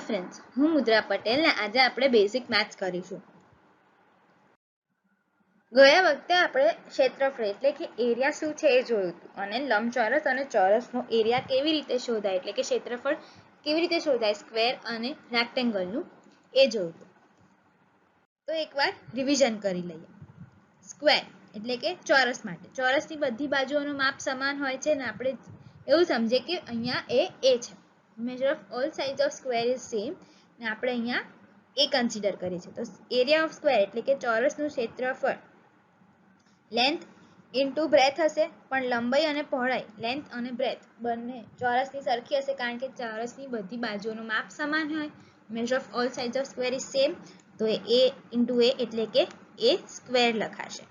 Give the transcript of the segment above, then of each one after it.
Friends, હું મુદ્રા પટેલ ને આજે આપણે બેઝિક મેથ્સ કરીશું. ગયા વખતે આપણે ક્ષેત્રફળ એટલે કે એરિયા શું છે એ જોયું હતું અને લંબચોરસ અને ચોરસનો એરિયા કેવી રીતે શોધાય એટલે કે ક્ષેત્રફળ કેવી રીતે શોધાય સ્ક્વેર અને રેક્ટેંગલનું એ જોયું હતું. તો એકવાર રિવિઝન કરી લઈએ. સ્ક્વેર એટલે કે ચોરસ માટે ચોરસની બધી બાજુઓનું માપ સમાન હોય છે ને આપણે એવું સમજીએ કે અહીંયા એ છે. measure of all sides of square is same ને આપણે અહીંયા એ કન્સિડર કરીએ છીએ. તો એરિયા ઓફ સ્ક્વેર એટલે કે ચોરસનું ક્ષેત્રફળ લેન્થ ઇન્ટુ બ્રેથ હશે, પણ લંબાઈ અને પહોળાઈ લેન્થ અને બ્રેથ બંને ચોરસની સરખી હશે કારણ કે ચોરસની બધી બાજુઓનું માપ સમાન હોય. measure of all sides of square is same, તો એ ઇન્ટુ એ એટલે કે એ સ્ક્વેર લખાશે.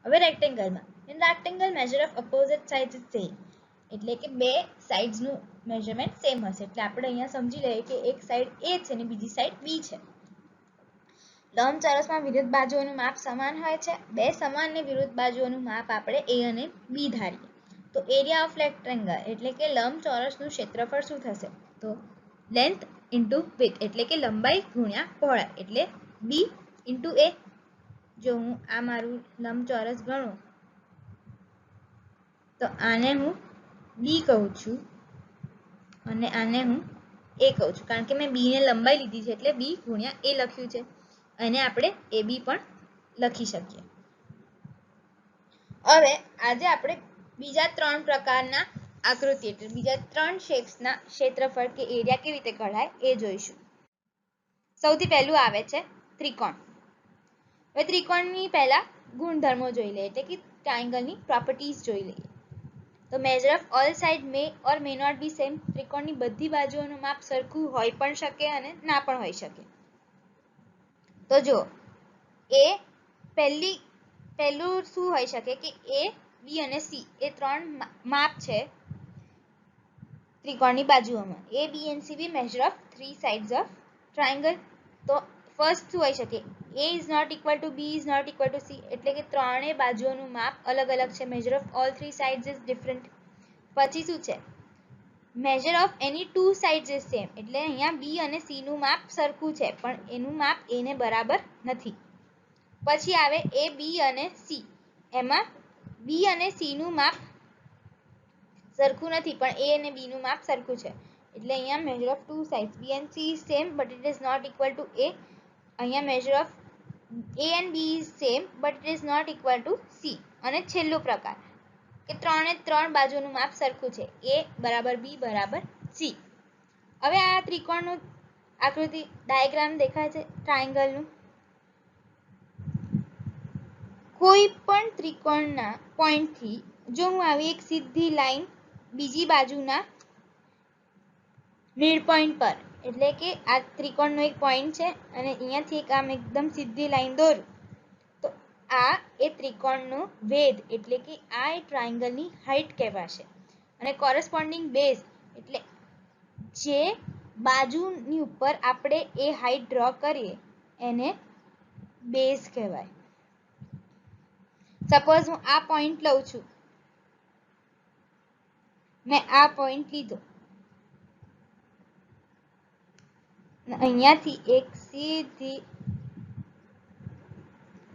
હવે રેક્ટેંગલમાં rectangle measure of opposite sides is same એટલે કે બે સાઇડ્સનું મેઝરમેન્ટ સેમ હશે. એટલે આપણે અહીંયા સમજી લઈએ કે એક સાઈડ એ છે અને બીજી સાઈડ બી છે. લંબચોરસમાં વિરુદ્ધ બાજુઓનું માપ સમાન હોય છે. બે સમાન ને વિરુદ્ધ બાજુઓનું માપ આપણે એ અને બી ધારીએ. તો એરિયા ઓફ રેક્ટેંગલ એટલે કે લંબચોરસનું ક્ષેત્રફળ શું થશે? તો લેન્થ ઇન્ટુ વિડ્થ એટલે કે લંબાઈ ગુણ્યા પહોળાઈ એટલે બી ઇન્ટુ એ. જો હું આ મારું લંબચોરસ ગણું તો આને હું બી કહું છું અને આને હું એ કહું છું કારણ કે મેં બી ને લંબાઈ લીધી છે એટલે બી ગુણ્યા એ લખ્યું છે. અને આપણે એ બી પણ લખી શકીએ. હવે આજે આપણે બીજા 3 પ્રકારના આકૃતિ એટલે બીજા 3 શેપ્સના ક્ષેત્રફળ કે એરિયા કેવી રીતે કઢાય એ જોઈશું. સૌથી પહેલું આવે છે ત્રિકોણ. હવે ત્રિકોણની પહેલા ગુણધર્મો જોઈ લઈએ એટલે કે ટ્રાયેંગલની પ્રોપર્ટીઝ જોઈ લઈએ. તો measure of all side may or may not be same. ત્રિકોણની બધી બાજુઓનું માપ સરખું હોઈ પણ શકે અને ના પણ હોઈ શકે. તો જો એ પહેલું શું હોઈ શકે કે એ બી અને સી એ 3 માપ છે ત્રિકોણની બાજુઓમાં. A B and C be measure of 3 sides of triangle. તો ફર્સ્ટ શું હોઈ શકે? a is not equal to b is not equal to c એટલે કે ત્રણેય બાજુઓનું માપ અલગ અલગ છે. measure of all 3 sides is different. પછી શું છે? measure of any 2 sides is same એટલે અહીંયા b અને c નું માપ સરખું છે પણ એનું માપ a ને બરાબર નથી. પછી આવે a b અને c, એમાં b અને c નું માપ સરખું નથી પણ a અને b નું માપ સરખું છે એટલે અહીંયા measure of 2 sides b and c is same but it is not equal to a. અહીંયા measure of a and b is same but it is not equal to c. અને છેલ્લો પ્રકાર કે ત્રણ બાજુનું માપ સરખું છે a બરાબર b બરાબર c. હવે આ ત્રિકોણનું આકૃતિ ડાયાગ્રામ દેખાય છે ટ્રાયેંગલનું. કોઈ પણ ત્રિકોણના પોઈન્ટથી જો હું આવી એક સીધી લાઈન બીજી બાજુના મિડ પોઈન્ટ પર એટલે કે આ ત્રિકોણનો એક પોઈન્ટ છે અને અહીંયાથી એક આમ એકદમ સીધી લાઈન દોરું તો આ એ ત્રિકોણનો વેધ એટલે કે આ એ ટ્રાયેંગલની હાઈટ કહેવાશે. અને કોરસ્પોન્ડિંગ બેઝ એટલે જે બાજુની ઉપર આપણે એ હાઈટ ડ્રો કરીએ એને બેઝ કહેવાય. સપોઝ હું આ પોઈન્ટ લઉં છું, મેં આ પોઈન્ટ લીધો, અહીંયાથી એક સીધી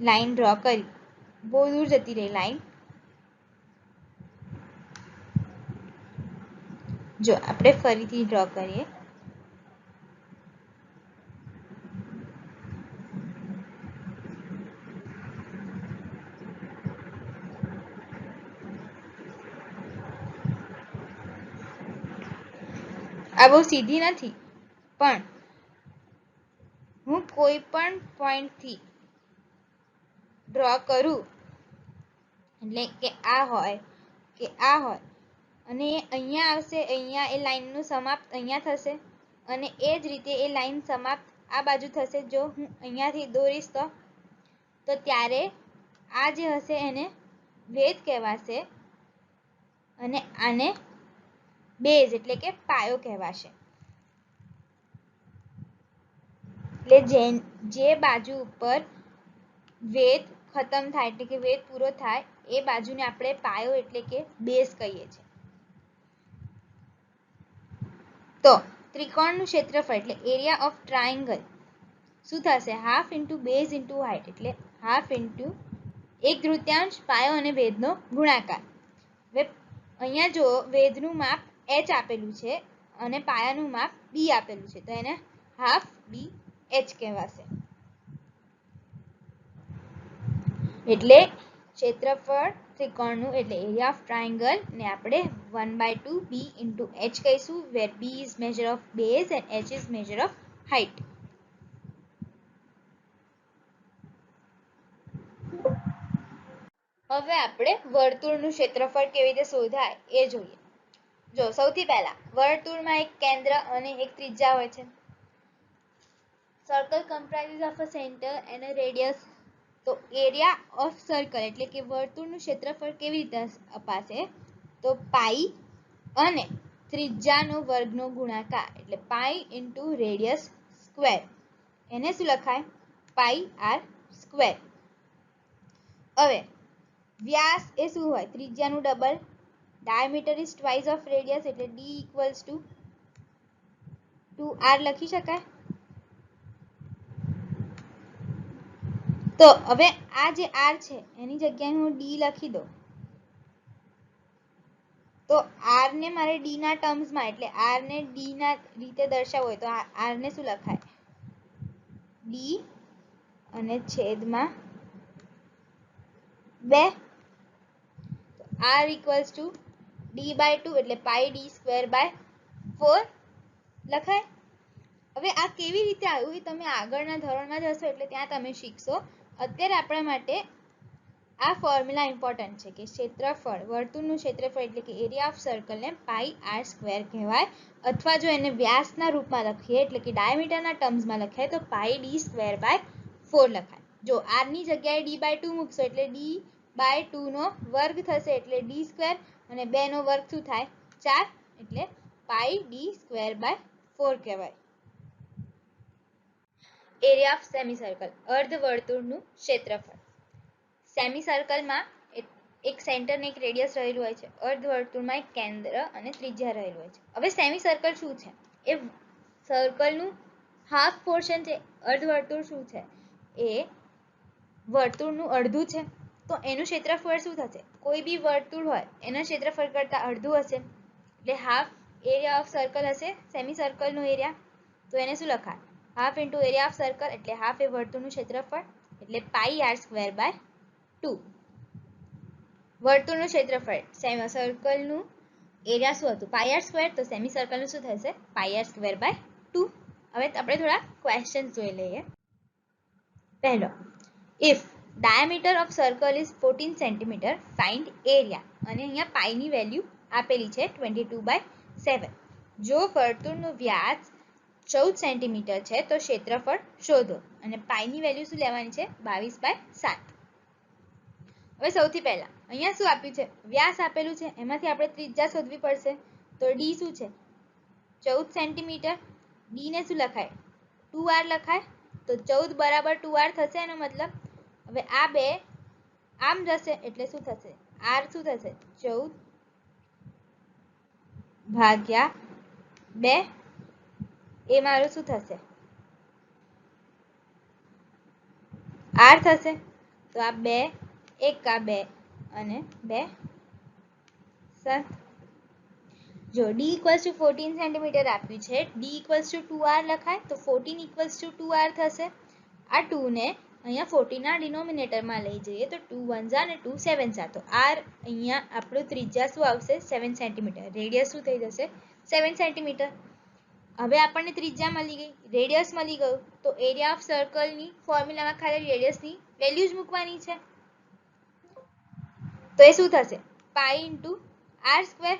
લાઈન ડ્રો કરી, બહુ દૂર જતી રહી લાઈન. જો આપણે ફરીથી ડ્રો કરીએ આ બહુ સીધી નથી પણ હું કોઈ પણ પોઈન્ટથી ડ્રો કરું એટલે કે આ હોય કે આ હોય અને અહીંયા આવશે, અહીંયા એ લાઈનનું સમાપ્ત અહીંયા થશે અને એ જ રીતે એ લાઈન સમાપ્ત આ બાજુ થશે. જો હું અહીંયાથી દોરીશ તો ત્યારે આ જે હશે એને વેધ કહેવાશે અને આને બેઝ એટલે કે પાયો કહેવાશે. એટલે જે બાજુ ઉપર વેધ ખતમ થાય એટલે કે વેધ પૂરો થાય એ બાજુને આપણે પાયો એટલે કે બેઝ કહીએ છીએ. તો ત્રિકોણનું ક્ષેત્રફળ એટલે એરિયા ઓફ ટ્રાયંગલ શું થશે? Half into base into height એટલે હાફ ઇન્ટુ 1/3 પાયો અને વેધનો ગુણાકાર. હવે અહીંયા જો વેધનું માપ h આપેલું છે અને પાયાનું માપ b આપેલું છે, તો એને હાફ b h કહેવાશે. એટલે ક્ષેત્રફળ ત્રિકોણનું એટલે એરિયા ઓફ ટ્રાયંગલ ને આપણે 1/2 b ઇન્ટુ h કહીશું, વેર b is major of base and h is major of height. હવે આપણે વર્તુળનું ક્ષેત્રફળ કેવી રીતે શોધાય એ જોઈએ. જો સૌથી પહેલા વર્તુળમાં એક કેન્દ્ર અને એક ત્રિજ્યા હોય છે. Circle comprises of a centre and a radius. તો એરિયા ઓફ સર્કલ એટલે કે વર્તુળનું ક્ષેત્રફળ કેવી રીતે અપાશે? તો પાઈ અને ત્રિજ્યાનો વર્ગનો ગુણાકાર એટલે પાઈ ઇન્ટુ રેડિયસ સ્ક્વેર. એને શું લખાય? Pi r square. હવે વ્યાસ એ શું હોય? ત્રિજ્યાનું double. Diameter is twice of radius એટલે d ઇક્વલ્સ ટુ 2r લખી શકાય. તો હવે આ જે r છે એની જગ્યાએ હું d લખી દઉં. તો r ને મારે d ના ટર્મ્સમાં એટલે r ને d ના રીતે દર્શાવવું હોય તો r ને શું લખાય? d અને છેદમાં 2. r ઇક્વલ્સ ટુ d/2 એટલે પાઈ d સ્ક્વેર બાય 4 લખાય. હવે આ કેવી રીતે આવ્યું એ તમે આગળના ધોરણમાં જશો એટલે ત્યાં તમે શીખશો. અત્યારે આપણા માટે આ ફોર્મ્યુલા ઇમ્પોર્ટન્ટ છે કે ક્ષેત્રફળ વર્તુળનું ક્ષેત્રફળ એટલે કે એરિયા ઓફ સર્કલને પાઈ આર સ્ક્વેર કહેવાય, અથવા જો એને વ્યાસના રૂપમાં લખીએ એટલે કે ડાયામીટરના ટર્મ્સમાં લખાય તો પાઈ d સ્ક્વેર બાય 4 લખાય. જો r ની જગ્યાએ d/2 મૂકશો એટલે d/2 નો વર્ગ થશે એટલે d સ્ક્વેર અને 2 નો વર્ગ શું થાય? 4 એટલે પાઈ d સ્ક્વેર બાય 4 કહેવાય. એરિયા ઓફ સેમી સર્કલ અર્ધવર્તુળનું ક્ષેત્રફળ. સેમી સર્કલમાં એક સેન્ટર ને એક રેડિયસ રહેલું હોય છે. અર્ધવર્તુળમાં એક કેન્દ્ર અને ત્રિજ્યા રહેલું હોય છે. હવે સેમી સર્કલ શું છે? એ સર્કલનું હાફ પોર્શન છે. અર્ધવર્તુળ શું છે? એ વર્તુળનું અડધું છે. તો એનું ક્ષેત્રફળ શું થશે? કોઈ બી વર્તુળ હોય એના ક્ષેત્રફળ કરતા અડધું હશે એટલે હાફ એરિયા ઓફ સર્કલ હશે સેમી સર્કલનો એરિયા. તો એને શું લખાય? Half into area of circle એટલે હાફ એ વર્તુળનું ક્ષેત્રફળ એટલે પાઈ આર સ્ક્વેર બાય 2. વર્તુળનું ક્ષેત્રફળ સર્કલનું એરિયા શું હતું? પાઈ આર સ્ક્વેર. તો સેમી સર્કલનું શું થશે? પાઈ આર સ્ક્વેર બાય 2. હવે આપણે થોડા ક્વેશ્ચન જોઈ લઈએ. પહેલો, if diameter of circle is 14 centimetre find area. અને અહીંયા પાઈની વેલ્યુ આપેલી છે 22/7. જો વર્તુળનું વ્યાસ 14 સેન્ટીમીટર છે તો ક્ષેત્રફળ શોધો. અને પાઈની વેલ્યુ શું લેવાની છે? 22/7. હવે સૌથી પહેલા અહીંયા શું આપ્યું છે? વ્યાસ આપેલું છે, એમાંથી આપણે ત્રિજ્યા શોધવી પડશે. તો d શું છે? 14 સેન્ટીમીટર. d ને શું લખાય? 2r લખાય. તો 14 બરાબર 2r થશે એનો મતલબ. હવે આ બે આમ જશે એટલે શું થશે? r શું થશે? 14/2 એ મારું શું થશે? r થશે. તો આ 2 એકા 2 અને 2 7. જો d ઇક્વલ્સ ટુ 14 સેન્ટીમીટર આપ્યું છે, d ઇક્વલ્સ ટુ 2r લખાય તો 14 ઇક્વલ્સ ટુ 2r થશે. આ 2 ને અહીંયા 14 ના ડિનોમિનેટરમાં લઈ જઈએ તો 2 1 અને 2 7. તો r અહીંયા આપણું ત્રિજ્યા શું આવશે? 7 સેન્ટીમીટર. રેડિયસ શું થઈ જશે? 7 સેન્ટીમીટર. હવે આપણને ત્રિજ્યા મળી ગઈ, રેડિયસ મળી ગયું. તો એરિયા ઓફ સર્કલની ફોર્મ્યુલામાં ખાલી રેડિયસની વેલ્યુ જ મૂકવાની છે. તો એ શું થશે? પાઈ ઇન્ટુ આર સ્ક્વેર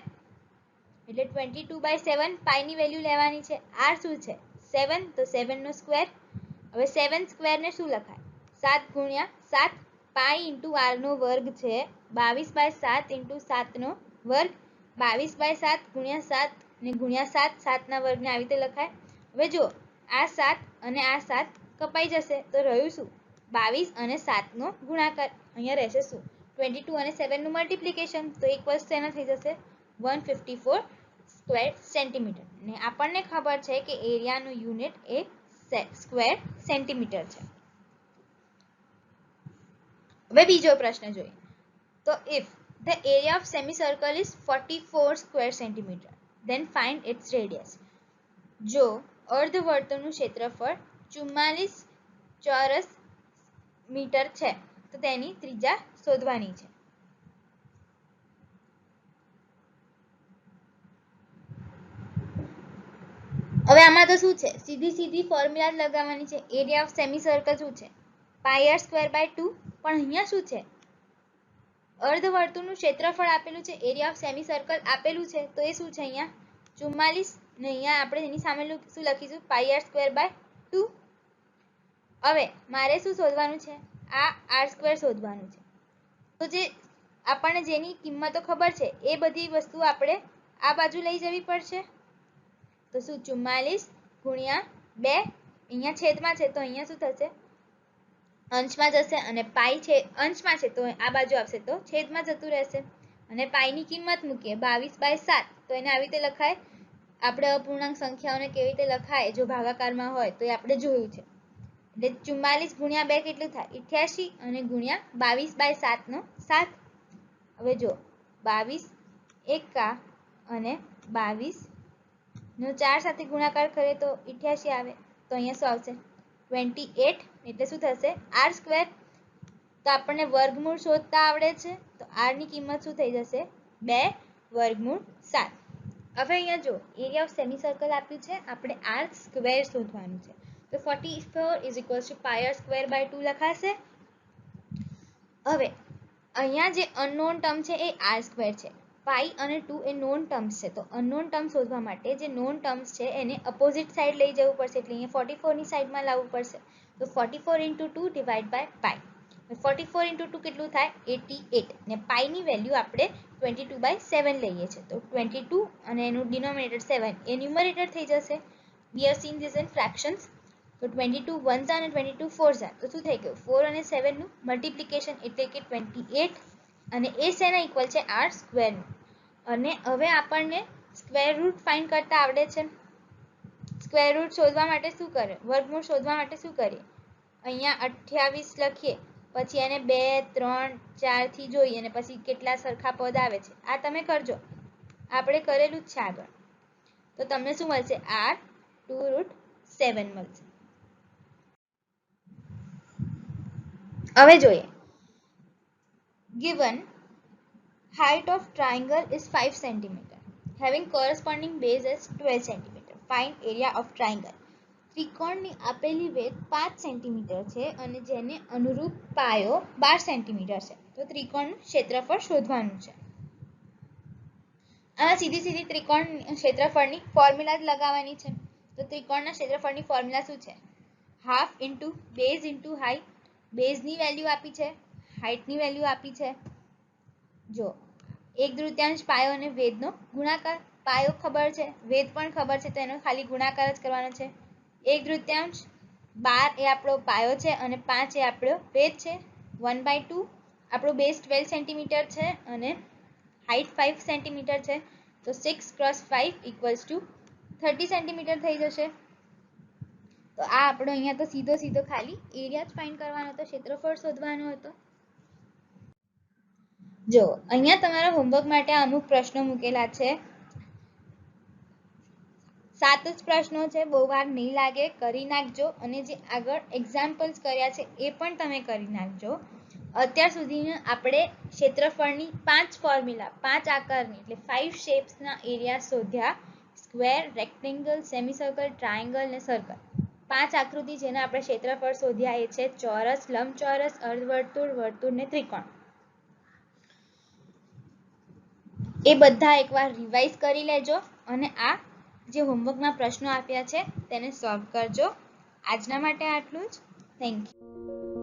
એટલે 22/7 પાઈની વેલ્યુ લેવાની છે. r શું છે? 7. તો 7 નો સ્ક્વેર. હવે 7 સ્ક્વેર ને શું લખાય? 7 ગુણ્યા 7. પાઈ ઇન્ટુ r નો વર્ગ છે 22/7 ઇન્ટુ 7 નો વર્ગ. 22/7 ગુણ્યા 7 ને ગુણ્યા 7. 7 ના વર્ગને આવી રીતે લખાય. હવે જો આ 7 અને આ 7 કપાઈ જશે તો રહ્યું શું? 22 અને 7 નો ગુણાકાર. અહીંયા રહેશે શું? 22 અને 7 નું મલ્ટીપ્લિકેશન. તો ઇક્વલ્સ એના થઈ જશે 154 સ્ક્વેર સેન્ટીમીટર, ને આપણને ખબર છે કે એરિયાનું યુનિટ એ સ્ક્વેર સેન્ટીમીટર છે. હવે બીજો પ્રશ્ન જોઈએ તો if the area of semicircle is 44 square centimeter then find its radius. જો અર્ધવર્તુળનું ક્ષેત્રફળ 44 ચોરસ મીટર છે તો તેની ત્રિજ્યા શોધવાની છે. હવે આમાં તો શું છે, સીધી ફોર્મ્યુલા લગાવવાની છે. એરિયા ઓફ સેમી સર્કલ શું છે, પાઈ આર સ્ક્વેર બાય 2. પણ અહીંયા શું છે, અર્ધવર્તુળનું ક્ષેત્રફળ આપેલું છે, એરિયા ઓફ સેમી સર્કલ આપેલું છે, તો એ શું છે અહીંયા 44 ને અહીંયા આપણે એની સામે શું લખીશું, પાઈ આર સ્ક્વેર બાય 2. હવે મારે શું શોધવાનું છે, આ આર સ્ક્વેર શોધવાનું છે. તો જે આપણને જેની કિંમતો ખબર છે એ બધી વસ્તુ આપણે આ બાજુ લઈ જવી પડશે. તો શું 44 ગુણ્યા 2, અહીંયા છેદમાં છે તો અહીંયા શું થશે, અંશમાં જશે, અને પાઈ છે અંશમાં છે તો આ બાજુ આવશે તો છેદમાં જતું રહેશે. અને પાઈની કિંમત મૂકીએ 22/7, તો એને આવી રીતે લખાય. આપણે અપૂર્ણાંક સંખ્યાઓને કેવી રીતે લખાય જો ભાગાકારમાં હોય તો એ આપણે જોયું છે. એટલે 44 ગુણ્યા 2 કેટલું થાય 88, અને ગુણ્યા 22/7 નો 7. હવે જો 22 એકા અને 22 નો 4 સાથે ગુણાકાર કરીએ તો 88 આવે. તો અહીંયા શું આવશે 28, એટલે શું થશે આર સ્ક્વેર. તો આપણને વર્ગમૂળ શોધતા આવડે છે, તો આર ની કિંમત શું થઈ જશે 2/7. હવે અહીંયા જો એરિયા ઓફ સેમી સર્કલ આપ્યું છે, આપણે આર સ્ક્વેર શોધવાનું છે. તો 44 પાઈ આર સ્ક્વેર બાય 2 લખાશે. હવે અહીંયા જે અનનોન ટર્મ છે એ આર સ્ક્વેર છે, પાઈ અને 2 એ નોન ટર્મ્સ છે. તો અનનોન ટર્મ શોધવા માટે જે નોન ટર્મ્સ છે એને અપોઝિટ સાઈડ લઈ જવું પડશે, એટલે અહીંયા 44 ની સાઈડમાં લાવવું પડશે. તો 44 × 2 ડિવાઇડ બાય પાઈ. 44 × 2 કેટલું થાય 88, ને પાઈની વેલ્યુ આપણે 22/7 લઈએ છીએ. તો 22 અને એનું ડિનોમિનેટર 7 એ ન્યુમરેટર થઈ જશે. We have seen this in fractions. તો 22 1s અને 22 4s, તો શું થઈ ગયું 4 અને 7 નું મલ્ટીપ્લિકેશન, એટલે કે 28, અને એ શેના ઇક્વલ છે આર સ્ક્વેર. અને હવે આપણને સ્ક્વેર રૂટ ફાઇન્ડ કરતા આવડે છે. સ્ક્વેર રૂટ શોધવા માટે શું કરે, વર્ગમૂળ શોધવા માટે શું કરીએ, અહીંયા 28 લખીએ, પછી એને 2 3 4 થી જોઈએ, અને પછી કેટલા સરખા પદ આવે છે આ તમે કરજો, આપણે કરેલું જ છે આગળ. તો તમને શું મળશે આર 2√7 મળશે. હવે જોઈએ, given height of triangle is 5 cm having corresponding base as 12 cm. find area of triangle. ત્રિકોણની આપેલી વેધ 5 સેન્ટીમીટર છે અને જેને અનુરૂપ પાયો 12 સેન્ટીમીટર છે. તો ત્રિકોણનું ક્ષેત્રફળ શોધવાનું છે. આમાં સીધી ત્રિકોણ ક્ષેત્રફળની ફોર્મ્યુલા જ લગાવવાની છે. તો ત્રિકોણના ક્ષેત્રફળની ફોર્મ્યુલા શું છે, half into base into height. બેઝની વેલ્યુ આપી છે, હાઈટની વેલ્યુ આપી છે. જો 1/3 પાયો અને વેધનો ગુણાકાર. પાયો ખબર છે, વેધ પણ ખબર છે, તો એનો ખાલી ગુણાકાર જ કરવાનો છે. 1/3 12 એ આપણો પાયો છે અને 5 એ આપણો વેધ છે. 1/2 આપણો બેઝ 12 સેન્ટીમીટર છે અને હાઈટ 5 સેન્ટીમીટર છે. તો 6 × 5 = 30 સેન્ટીમીટર થઈ જશે. તો આ આપણો અહીંયા તો સીધો ખાલી એરિયા જ ફાઇન્ડ કરવાનો હતો, ક્ષેત્રફળ શોધવાનો હતો. જો અહીંયા તમારા હોમવર્ક માટે અમુક પ્રશ્નો મૂકેલા છે, 7 જ પ્રશ્નો છે, બહુ વાર નહીં લાગે, કરી નાખજો. અને જે આગળ એક્ઝામ્પલ્સ કર્યા છે એ પણ તમે કરી નાખજો. અત્યાર સુધી આપણે ક્ષેત્રફળની 5 ફોર્મ્યુલા, 5 આકારની એટલે 5 શેપ્સના એરિયા શોધ્યા. સ્ક્વેર, રેક્ટેંગલ, સેમીસર્કલ, ટ્રાયેંગલ ને સર્કલ. 5 આકૃતિ જેના આપણે ક્ષેત્રફળ શોધ્યા એ છે ચોરસ, લંબચોરસ, અર્ધવર્તુળ, વર્તુળ ને ત્રિકોણ. એ બધા એકવાર રિવાઇઝ કરી લેજો અને આ જે હોમવર્કના પ્રશ્નો આપ્યા છે તેને સોલ્વ કરજો. આજના માટે આટલું જ. Thank you.